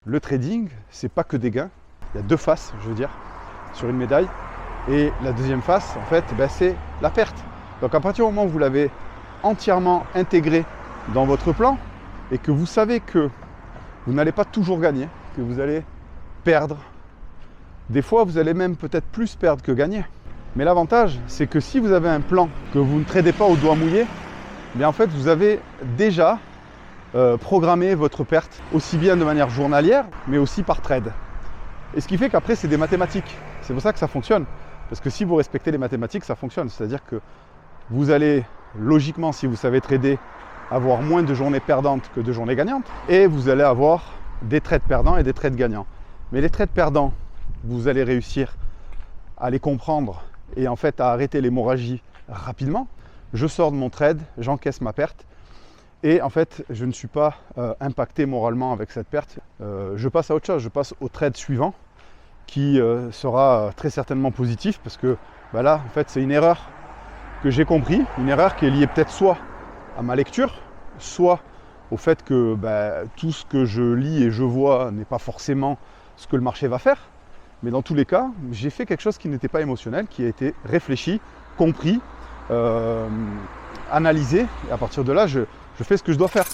le trading, c'est pas que des gains. Il y a deux faces, je veux dire, sur une médaille. Et la deuxième face, en fait, c'est la perte. Donc à partir du moment où vous l'avez entièrement intégré dans votre plan et que vous savez que vous n'allez pas toujours gagner, que vous allez perdre, des fois vous allez même peut-être plus perdre que gagner. Mais l'avantage, c'est que si vous avez un plan que vous ne tradez pas au doigt mouillé, bien en fait vous avez déjà programmé votre perte aussi bien de manière journalière, mais aussi par trade. Et ce qui fait qu'après c'est des mathématiques. C'est pour ça que ça fonctionne. Parce que si vous respectez les mathématiques, ça fonctionne. C'est-à-dire que vous allez, logiquement, si vous savez trader, avoir moins de journées perdantes que de journées gagnantes. Et vous allez avoir des trades perdants et des trades gagnants. Mais les trades perdants, vous allez réussir à les comprendre et en fait à arrêter l'hémorragie rapidement. Je sors de mon trade, j'encaisse ma perte. Et en fait, je ne suis pas impacté moralement avec cette perte. Je passe à autre chose, je passe au trade suivant qui sera très certainement positif parce que là, en fait, c'est une erreur que j'ai compris, une erreur qui est liée peut-être soit à ma lecture, soit au fait que tout ce que je lis et je vois n'est pas forcément ce que le marché va faire. Mais dans tous les cas, j'ai fait quelque chose qui n'était pas émotionnel, qui a été réfléchi, compris, analysé. Et à partir de là, je fais ce que je dois faire.